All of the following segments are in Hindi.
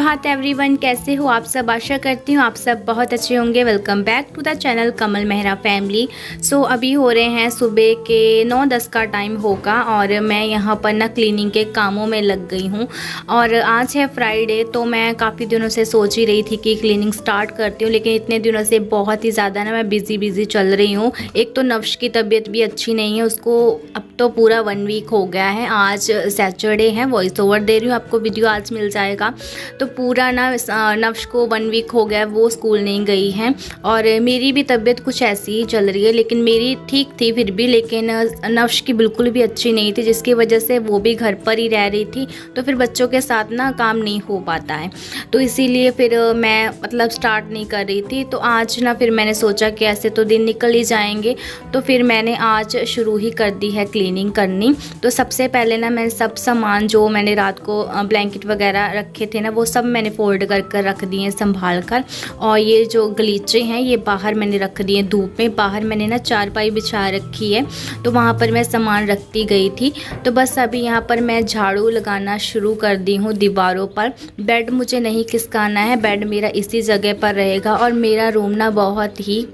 सुप्रभात एवरीवन, कैसे हो आप सब। आशा करती हूँ आप सब बहुत अच्छे होंगे। Welcome back to the channel Kamal Mehra family. So अभी हो रहे हैं सुबह के 9-10 का टाइम होगा और मैं यहाँ पर ना क्लीनिंग के कामों में लग गई हूँ। और आज है फ्राइडे, तो मैं काफ़ी दिनों से सोच ही रही थी कि क्लीनिंग स्टार्ट करती हूँ, लेकिन इतने दिनों से बहुत ही ज़्यादा ना मैं बिज़ी चल रही हूँ। एक तो नफ्श की तबीयत भी अच्छी नहीं है, उसको अब तो पूरा 1 वीक हो गया है। आज सैटरडे है, वॉइस ओवर दे रही हूँ, आपको वीडियो आज मिल जाएगा। तो पूरा ना नफ्श को 1 वीक हो गया, वो स्कूल नहीं गई है। और मेरी भी तबीयत कुछ ऐसी ही चल रही है, लेकिन मेरी ठीक थी फिर भी, लेकिन नफ्श की बिल्कुल भी अच्छी नहीं थी, जिसकी वजह से वो भी घर पर ही रह रही थी। तो फिर बच्चों के साथ ना काम नहीं हो पाता है, तो इसीलिए फिर मैं मतलब स्टार्ट नहीं कर रही थी। तो आज ना फिर मैंने सोचा कि ऐसे तो दिन निकल ही जाएंगे, तो फिर मैंने आज शुरू ही कर दी है क्लीनिंग करनी। तो सबसे पहले ना मैं सब सामान जो मैंने रात को ब्लैंकेट वगैरह रखे थे ना, वो सब मैंने फोल्ड कर रख दिए संभाल कर। और ये जो गलीचे हैं ये बाहर मैंने रख दिए धूप में। बाहर मैंने ना चारपाई बिछा रखी है, तो वहाँ पर मैं सामान रखती गई थी। तो बस अभी यहाँ पर मैं झाड़ू लगाना शुरू कर दी हूँ दीवारों पर। बेड मुझे नहीं खिसकाना है, बेड मेरा इसी जगह पर रहेगा। और मेरा रूम ना बहुत ही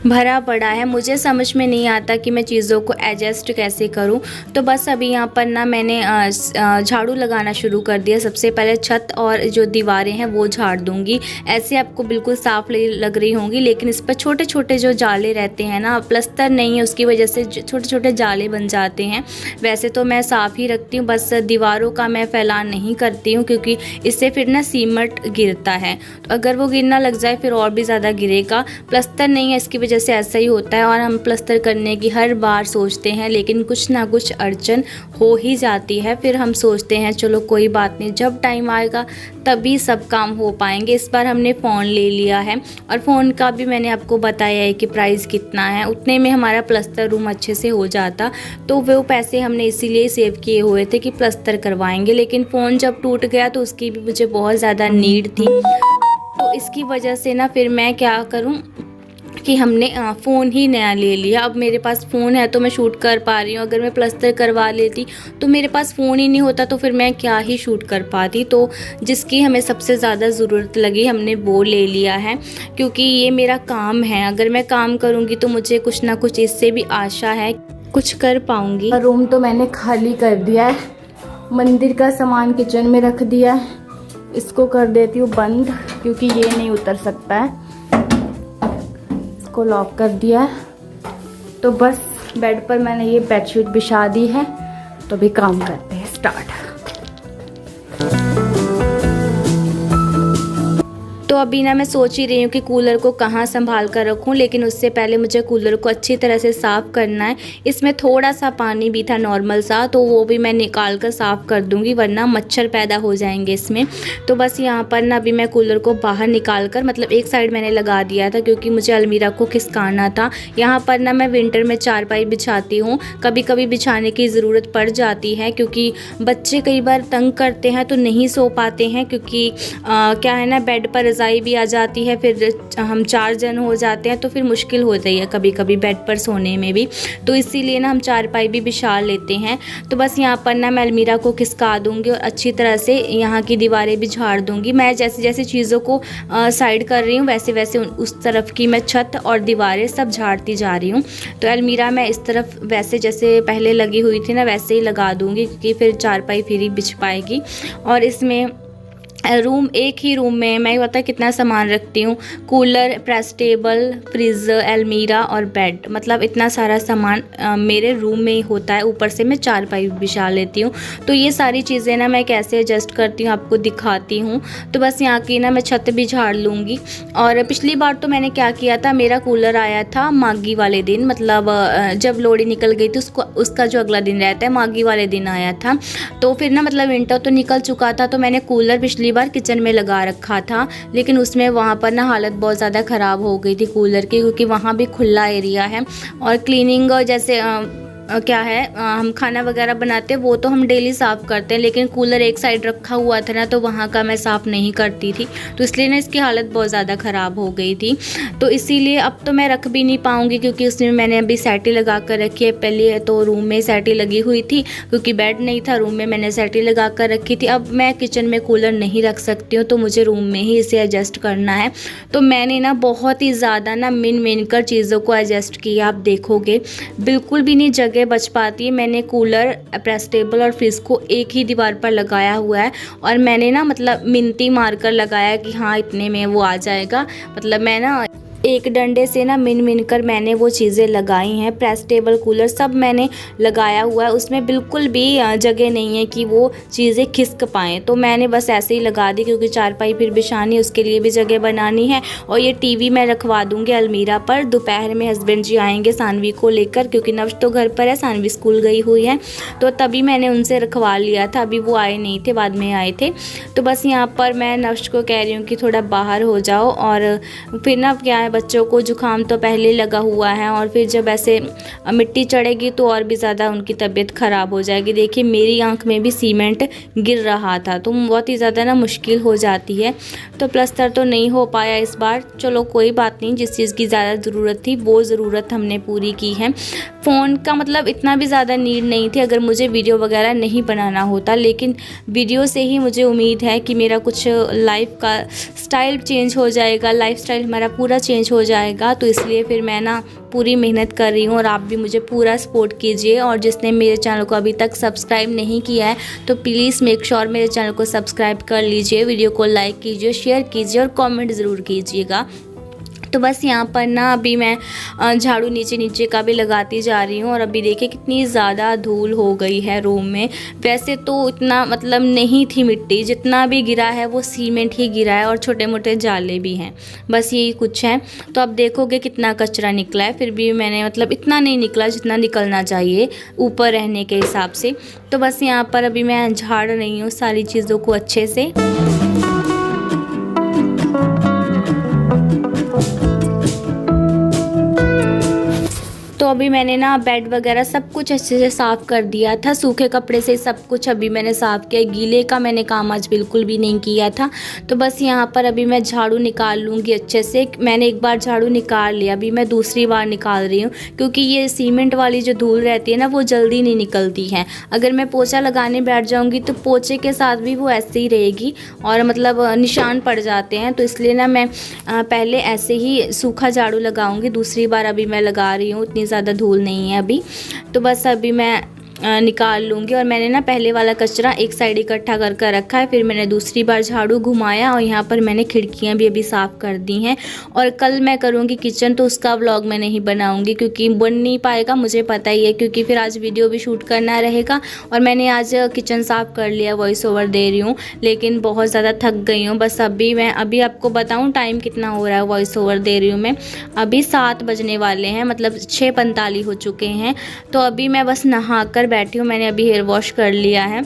भरा पड़ा है, मुझे समझ में नहीं आता कि मैं चीज़ों को एडजस्ट कैसे करूं। तो बस अभी यहाँ पर ना मैंने झाड़ू लगाना शुरू कर दिया। सबसे पहले छत और जो दीवारें हैं वो झाड़ दूंगी। ऐसे आपको बिल्कुल साफ़ लग रही होंगी, लेकिन इस पर छोटे छोटे जो जाले रहते हैं ना, प्लस्तर नहीं है, उसकी वजह से छोटे छोटे जाले बन जाते हैं। वैसे तो मैं साफ़ ही रखती हूँ, बस दीवारों का मैं फैलान नहीं करती हूँ, क्योंकि इससे फिर ना सीमेंट गिरता है। तो अगर वो गिरना लग जाए फिर और भी ज़्यादा गिरेगा। प्लस्तर नहीं है, इसकी वजह से ऐसा ही होता है। और हम प्लस्तर करने की हर बार सोचते हैं, लेकिन कुछ ना कुछ अड़चन हो ही जाती है। फिर हम सोचते हैं चलो कोई बात नहीं, जब टाइम आएगा तभी सब काम हो पाएंगे। इस बार हमने फ़ोन ले लिया है, और फ़ोन का भी मैंने आपको बताया है कि प्राइस कितना है। उतने में हमारा प्लस्तर रूम अच्छे से हो जाता, तो वो पैसे हमने इसीलिए सेव किए हुए थे कि प्लस्तर करवाएंगे। लेकिन फ़ोन जब टूट गया तो उसकी भी मुझे बहुत ज़्यादा नीड थी। तो इसकी वजह से ना फिर मैं क्या करूँ कि हमने फ़ोन ही नया ले लिया। अब मेरे पास फ़ोन है तो मैं शूट कर पा रही हूँ। अगर मैं प्लस्तर करवा लेती तो मेरे पास फ़ोन ही नहीं होता, तो फिर मैं क्या ही शूट कर पाती। तो जिसकी हमें सबसे ज़्यादा ज़रूरत लगी हमने वो ले लिया है, क्योंकि ये मेरा काम है। अगर मैं काम करूँगी तो मुझे कुछ ना कुछ इससे भी आशा है कुछ कर पाऊँगी। रूम तो मैंने खाली कर दिया है, मंदिर का सामान किचन में रख दिया है। इसको कर देती हूँ बंद, क्योंकि ये नहीं उतर सकता है। को लॉक कर दिया है। तो बस बेड पर मैंने ये बेडशीट बिछा दी है, तो भी काम करते हैं स्टार्ट। तो अभी ना मैं सोच ही रही हूँ कि कूलर को कहाँ संभाल कर रखूँ, लेकिन उससे पहले मुझे कूलर को अच्छी तरह से साफ़ करना है। इसमें थोड़ा सा पानी भी था नॉर्मल सा, तो वो भी मैं निकाल कर साफ़ कर दूँगी, वरना मच्छर पैदा हो जाएंगे इसमें। तो बस यहाँ पर ना अभी मैं कूलर को बाहर निकाल कर, मतलब एक साइड मैंने लगा दिया था, क्योंकि मुझे अलमीरा को खिसकाना था। यहाँ पर ना मैं विंटर में चारपाई बिछाती हूँ, कभी कभी बिछाने की ज़रूरत पड़ जाती है, क्योंकि बच्चे कई बार तंग करते हैं तो नहीं सो पाते हैं। क्योंकि क्या है ना, बेड पर रज़ाई भी आ जाती है, फिर हम 4 जन हो जाते हैं, तो फिर मुश्किल हो जाती है कभी कभी बेड पर सोने में भी। तो इसीलिए ना हम चारपाई भी बिछा लेते हैं। तो बस यहाँ पर ना मैं अलमीरा को खिसका दूँगी और अच्छी तरह से यहाँ की दीवारें भी झाड़ दूँगी। मैं जैसे जैसे चीज़ों को साइड कर रही हूँ, वैसे वैसे उस तरफ की मैं छत और दीवारें सब झाड़ती जा रही हूँ। तो अलमीरा मैं इस तरफ वैसे जैसे पहले लगी हुई थी ना, वैसे ही लगा दूँगी, क्योंकि फिर चारपाई फिर ही बिछ पाएगी। और इसमें एक ही रूम में मैं पता कितना सामान रखती हूँ, कूलर, प्रेस टेबल, फ्रीज़र, अलमीरा और बेड, मतलब इतना सारा सामान मेरे रूम में ही होता है। ऊपर से मैं चारपाई बिछा लेती हूँ। तो ये सारी चीज़ें ना मैं कैसे एडजस्ट करती हूँ आपको दिखाती हूँ। तो बस यहाँ की ना मैं छत भी झाड़ लूँगी। और पिछली बार तो मैंने क्या किया था, मेरा कूलर आया था माघी वाले दिन, मतलब जब लोहड़ी निकल गई थी उसका जो अगला दिन रहता है, माघी वाले दिन आया था। तो फिर ना मतलब विंटर तो निकल चुका था, तो मैंने कूलर पिछली बार किचन में लगा रखा था, लेकिन उसमें वहाँ पर ना हालत बहुत ज़्यादा ख़राब हो गई थी कूलर की, क्योंकि वहाँ भी खुला एरिया है। और क्लीनिंग जैसे क्या है हम खाना वगैरह बनाते हैं वो तो हम डेली साफ़ करते हैं, लेकिन कूलर एक साइड रखा हुआ था ना तो वहाँ का मैं साफ़ नहीं करती थी, तो इसलिए ना इसकी हालत बहुत ज़्यादा ख़राब हो गई थी। तो इसीलिए अब तो मैं रख भी नहीं पाऊँगी, क्योंकि उसमें मैंने अभी सेटी लगा कर रखी है। पहले तो रूम में सेटी लगी हुई थी, क्योंकि बेड नहीं था, रूम में मैंने सेटी लगा कर रखी थी। अब मैं किचन में कूलर नहीं रख सकती हूँ, तो मुझे रूम में ही इसे एडजस्ट करना है। तो मैंने ना बहुत ही ज़्यादा ना मिन कर चीज़ों को एडजस्ट किया। आप देखोगे बिल्कुल भी नहीं जगह बच पाती है। मैंने कूलर, प्रेस टेबल और फ्रिज को एक ही दीवार पर लगाया हुआ है, और मैंने ना मतलब मिनती मारकर लगाया कि हाँ इतने में वो आ जाएगा। मतलब मैं ना एक डंडे से ना मिन कर मैंने वो चीज़ें लगाई हैं। प्रेस टेबल, कूलर सब मैंने लगाया हुआ है, उसमें बिल्कुल भी जगह नहीं है कि वो चीज़ें खिसक पाएँ। तो मैंने बस ऐसे ही लगा दी, क्योंकि चारपाई फिर बिछानी, उसके लिए भी जगह बनानी है। और ये टीवी मैं रखवा दूँगी अलमीरा पर। दोपहर में हस्बैंड जी आएंगे सानवी को लेकर, क्योंकि नव्श तो घर पर है, सानवी स्कूल गई हुई है, तो तभी मैंने उनसे रखवा लिया था। अभी वो आए नहीं थे, बाद में आए थे। तो बस यहाँ पर मैं नव्श को कह रही हूँ कि थोड़ा बाहर हो जाओ। और फिर ना क्या है, बच्चों को जुकाम तो पहले लगा हुआ है, और फिर जब ऐसे मिट्टी चढ़ेगी तो और भी ज़्यादा उनकी तबीयत ख़राब हो जाएगी। देखिए मेरी आंख में भी सीमेंट गिर रहा था, तो बहुत ही ज़्यादा ना मुश्किल हो जाती है। तो प्लस्तर तो नहीं हो पाया इस बार, चलो कोई बात नहीं। जिस चीज़ की ज़्यादा ज़रूरत थी वो ज़रूरत हमने पूरी की है। फ़ोन का मतलब इतना भी ज़्यादा नीड नहीं थी अगर मुझे वीडियो वगैरह नहीं बनाना होता, लेकिन वीडियो से ही मुझे उम्मीद है कि मेरा कुछ लाइफ का स्टाइल चेंज हो जाएगा, लाइफ स्टाइल हमारा पूरा चेंज हो जाएगा। तो इसलिए फिर मैं ना पूरी मेहनत कर रही हूँ, और आप भी मुझे पूरा सपोर्ट कीजिए। और जिसने मेरे चैनल को अभी तक सब्सक्राइब नहीं किया है तो प्लीज़ मेक श्योर मेरे चैनल को सब्सक्राइब कर लीजिए, वीडियो को लाइक कीजिए, शेयर कीजिए और कमेंट ज़रूर कीजिएगा। तो बस यहाँ पर ना अभी मैं झाड़ू नीचे का भी लगाती जा रही हूँ। और अभी देखिए कितनी ज़्यादा धूल हो गई है रूम में। वैसे तो इतना मतलब नहीं थी मिट्टी, जितना भी गिरा है वो सीमेंट ही गिरा है, और छोटे मोटे जाले भी हैं, बस यही कुछ है। तो अब देखोगे कितना कचरा निकला है, फिर भी मैंने मतलब इतना नहीं निकला जितना निकलना चाहिए ऊपर रहने के हिसाब से। तो बस यहाँ पर अभी मैं झाड़ रही हूँ सारी चीज़ों को अच्छे से। तो अभी मैंने ना बेड वगैरह सब कुछ अच्छे से साफ़ कर दिया था, सूखे कपड़े से सब कुछ अभी मैंने साफ़ किया। गीले का मैंने काम आज बिल्कुल भी नहीं किया था। तो बस यहाँ पर अभी मैं झाड़ू निकाल लूँगी अच्छे से। मैंने एक बार झाड़ू निकाल लिया, अभी मैं दूसरी बार निकाल रही हूँ, क्योंकि ये सीमेंट वाली जो धूल रहती है ना वो जल्दी नहीं निकलती है। अगर मैं पोछा लगाने बैठ जाऊँगी तो पोछे के साथ भी वो ऐसे ही रहेगी, और मतलब निशान पड़ जाते हैं। तो इसलिए ना मैं पहले ऐसे ही सूखा झाड़ू लगाऊँगी, दूसरी बार अभी मैं लगा रही हूँ, इतनी ज़्यादा धूल नहीं है अभी। तो बस अभी मैं निकाल लूँगी। और मैंने ना पहले वाला कचरा एक साइड इकट्ठा कर रखा है, फिर मैंने दूसरी बार झाड़ू घुमाया, और यहाँ पर मैंने खिड़कियाँ भी अभी साफ़ कर दी हैं। और कल मैं करूँगी किचन, तो उसका व्लॉग मैं नहीं बनाऊँगी, क्योंकि बन नहीं पाएगा, मुझे पता ही है, क्योंकि फिर आज वीडियो भी शूट करना रहेगा। और मैंने आज किचन साफ़ कर लिया, वॉइस ओवर दे रही हूँ, लेकिन बहुत ज़्यादा थक गई हूँ। बस अभी आपको बताऊँ टाइम कितना हो रहा है, वॉइस ओवर दे रही हूँ मैं, अभी 7 बजने वाले हैं, मतलब 6:45 हो चुके हैं। तो अभी मैं बस नहा कर बैठी हूँ, मैंने अभी हेयर वॉश कर लिया है,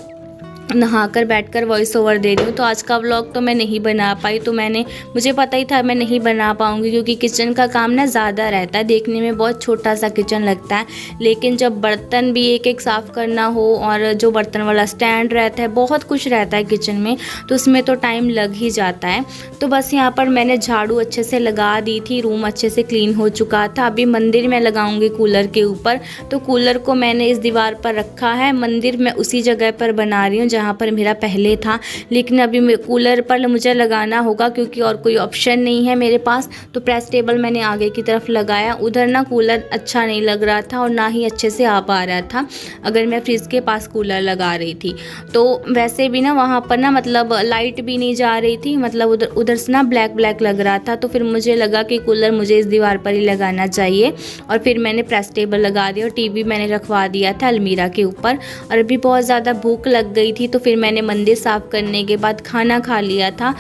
नहाकर बैठकर वॉइस ओवर दे रही हूँ। तो आज का व्लॉग तो मैं नहीं बना पाई, तो मुझे पता ही था मैं नहीं बना पाऊँगी, क्योंकि किचन का काम ना ज़्यादा रहता है। देखने में बहुत छोटा सा किचन लगता है, लेकिन जब बर्तन भी एक साफ़ करना हो, और जो बर्तन वाला स्टैंड रहता है, बहुत कुछ रहता है किचन में, तो उसमें तो टाइम लग ही जाता है। तो बस यहाँ पर मैंने झाड़ू अच्छे से लगा दी थी, रूम अच्छे से क्लीन हो चुका था। अभी मंदिर में लगाऊंगी कूलर के ऊपर, तो कूलर को मैंने इस दीवार पर रखा है, मंदिर मैं उसी जगह पर बना रही हूँ जहाँ पर मेरा पहले था। लेकिन अभी कूलर पर मुझे लगाना होगा, क्योंकि और कोई ऑप्शन नहीं है मेरे पास। तो प्रेस टेबल मैंने आगे की तरफ लगाया, उधर ना कूलर अच्छा नहीं लग रहा था, और ना ही अच्छे से आ पा रहा था अगर मैं फ्रिज के पास कूलर लगा रही थी। तो वैसे भी ना वहाँ पर ना मतलब लाइट भी नहीं जा रही थी, मतलब उधर से ना ब्लैक लग रहा था। तो फिर मुझे लगा कि कूलर मुझे इस दीवार पर ही लगाना चाहिए, और फिर मैंने प्रेस टेबल लगा दिया, और टीवी मैंने रखवा दिया था अलमीरा के ऊपर। और अभी बहुत ज़्यादा भूख लग गई थी, तो फिर मैंने मंदिर साफ़ करने के बाद खाना खा लिया था।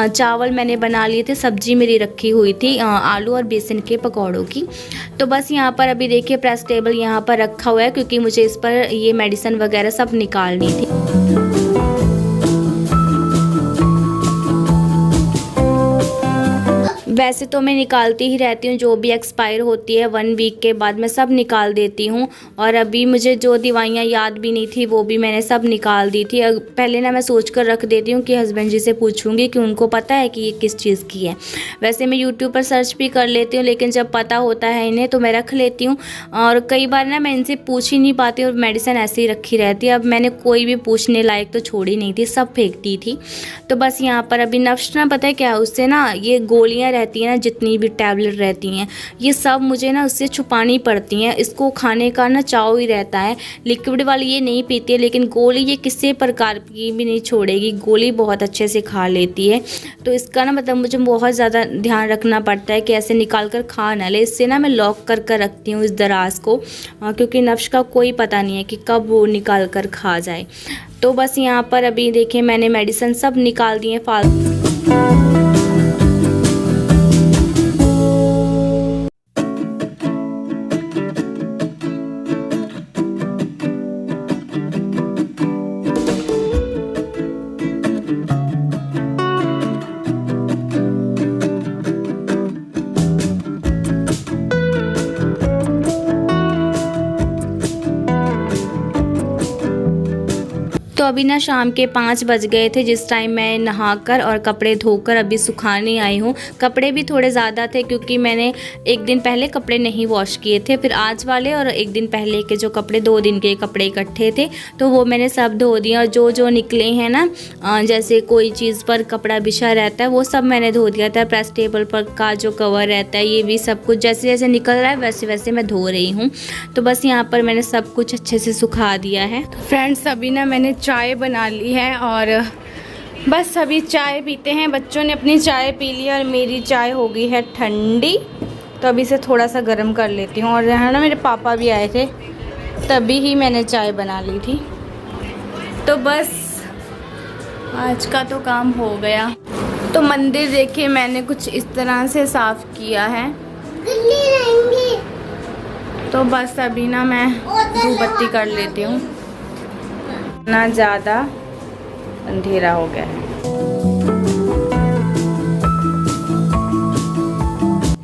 चावल मैंने बना लिए थे, सब्जी मेरी रखी हुई थी आलू और बेसन के पकौड़ों की। तो बस यहाँ पर अभी देखिए प्रेस टेबल यहाँ पर रखा हुआ है, क्योंकि मुझे इस पर ये मेडिसिन वगैरह सब निकालनी थी। वैसे तो मैं निकालती ही रहती हूँ, जो भी एक्सपायर होती है 1 वीक के बाद मैं सब निकाल देती हूँ। और अभी मुझे जो दवाइयाँ याद भी नहीं थी वो भी मैंने सब निकाल दी थी। पहले ना मैं सोच कर रख देती हूँ कि हस्बैंड जी से पूछूंगी कि उनको पता है कि ये किस चीज़ की है। वैसे मैं यूट्यूब पर सर्च भी कर लेती हूँ, लेकिन जब पता होता है इन्हें तो मैं रख लेती हूँ। और कई बार ना मैं इनसे पूछ ही नहीं पाती और मेडिसिन ऐसे ही रखी रहती है। अब मैंने कोई भी पूछने लायक तो छोड़ी नहीं थी, सब फेंकती थी। तो बस यहाँ पर अभी नफ्स ना पता है क्या है, उससे ना ये गोलियाँ रहती हैं ना, जितनी भी टैबलेट रहती हैं ये सब मुझे ना उससे छुपानी पड़ती हैं। इसको खाने का ना चाव ही रहता है। लिक्विड वाली ये नहीं पीती है, लेकिन गोली ये किसी प्रकार की भी नहीं छोड़ेगी, गोली बहुत अच्छे से खा लेती है। तो इसका ना मतलब मुझे बहुत ज़्यादा ध्यान रखना पड़ता है कि ऐसे निकाल कर खा ना ले। इससे ना मैं लॉक कर कर रखती हूँ इस दराज को, क्योंकि नफ्स का कोई पता नहीं है कि कब वो निकाल कर खा जाए। तो बस यहाँ पर अभी देखिए मैंने मेडिसिन सब निकाल दी है फालतू। तो अभी ना शाम के 5 बज गए थे जिस टाइम मैं नहाकर और कपड़े धोकर अभी सुखाने आई हूँ। कपड़े भी थोड़े ज़्यादा थे क्योंकि मैंने एक दिन पहले कपड़े नहीं वॉश किए थे, फिर आज वाले और एक दिन पहले के जो कपड़े 2 दिन के कपड़े इकट्ठे थे तो वो मैंने सब धो दिया। और जो जो निकले हैं ना, जैसे कोई चीज़ पर कपड़ा बिछा रहता है वो सब मैंने धो दिया था। प्रेस टेबल पर का जो कवर रहता है ये भी सब कुछ जैसे जैसे निकल रहा है वैसे वैसे मैं धो रही हूँ। तो बस यहाँ पर मैंने सब कुछ अच्छे से सुखा दिया है। फ्रेंड्स अभी ना मैंने चाय बना ली है और बस अभी चाय पीते हैं। बच्चों ने अपनी चाय पी ली और मेरी चाय हो गई है ठंडी, तो अभी से थोड़ा सा गर्म कर लेती हूँ। और है ना मेरे पापा भी आए थे तभी ही मैंने चाय बना ली थी। तो बस आज का तो काम हो गया। तो मंदिर देखिए मैंने कुछ इस तरह से साफ़ किया है। तो बस अभी ना मैं धूप बत्ती कर लेती हूँ, ना ज़्यादा अंधेरा हो गया है।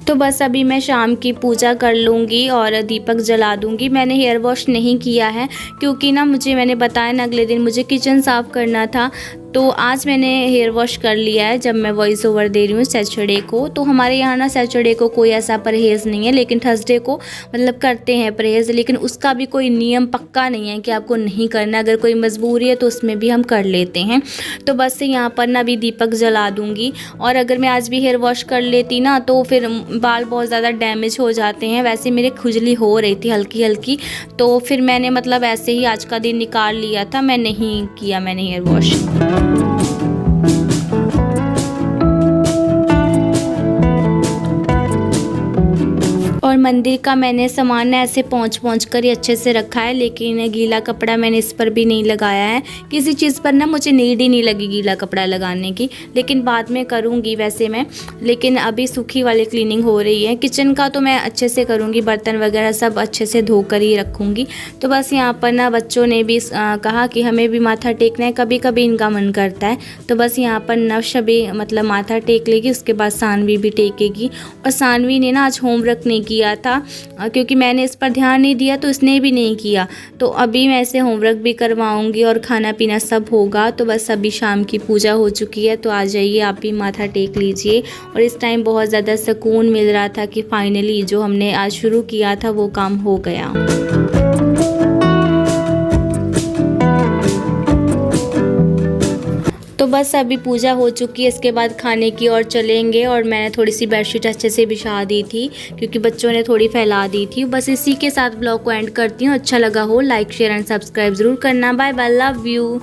तो बस अभी मैं शाम की पूजा कर लूँगी और दीपक जला दूँगी। मैंने हेयर वॉश नहीं किया है क्योंकि ना मैंने बताया ना अगले दिन मुझे किचन साफ़ करना था, तो आज मैंने हेयर वॉश कर लिया है जब मैं वॉइस ओवर दे रही हूँ सैटरडे को। तो हमारे यहाँ ना सैटरडे को कोई ऐसा परहेज़ नहीं है, लेकिन थर्सडे को मतलब करते हैं परहेज़, लेकिन उसका भी कोई नियम पक्का नहीं है कि आपको नहीं करना। अगर कोई मजबूरी है तो उसमें भी हम कर लेते हैं। तो बस से यहाँ पर ना अभी दीपक जला दूँगी। और अगर मैं आज भी हेयर वॉश कर लेती ना तो फिर बाल बहुत ज़्यादा डैमेज हो जाते हैं। वैसे मेरे खुजली हो रही थी हल्की हल्की, तो फिर मैंने मतलब ऐसे ही आज का दिन निकाल लिया था, मैं नहीं किया मैंने हेयर वॉश। और मंदिर का मैंने सामान ऐसे पहुँच कर ही अच्छे से रखा है, लेकिन गीला कपड़ा मैंने इस पर भी नहीं लगाया है। किसी चीज़ पर ना मुझे नीड ही नहीं लगी गीला कपड़ा लगाने की, लेकिन बाद में करूँगी वैसे मैं। लेकिन अभी सूखी वाली क्लीनिंग हो रही है। किचन का तो मैं अच्छे से करूँगी, बर्तन वगैरह सब अच्छे से धोकर ही रखूँगी। तो बस यहाँ पर ना बच्चों ने भी कहा कि हमें भी माथा टेकना है, कभी कभी इनका मन करता है। तो बस यहाँ पर नफ्स भी मतलब माथा टेक लेगी, उसके बाद सानवी भी टेकेगी। और सानवी ने ना आज होमवर्क नहीं किया था क्योंकि मैंने इस पर ध्यान नहीं दिया तो इसने भी नहीं किया। तो अभी मैं इसे होमवर्क भी करवाऊंगी और खाना पीना सब होगा। तो बस अभी शाम की पूजा हो चुकी है, तो आ जाइए आप भी माथा टेक लीजिए। और इस टाइम बहुत ज़्यादा सुकून मिल रहा था कि फाइनली जो हमने आज शुरू किया था वो काम हो गया। तो बस अभी पूजा हो चुकी है, इसके बाद खाने की ओर चलेंगे। और मैंने थोड़ी सी बेडशीट अच्छे से बिछा दी थी क्योंकि बच्चों ने थोड़ी फैला दी थी। बस इसी के साथ ब्लॉग को एंड करती हूँ। अच्छा लगा हो लाइक शेयर एंड सब्सक्राइब ज़रूर करना। Bye bye, love you.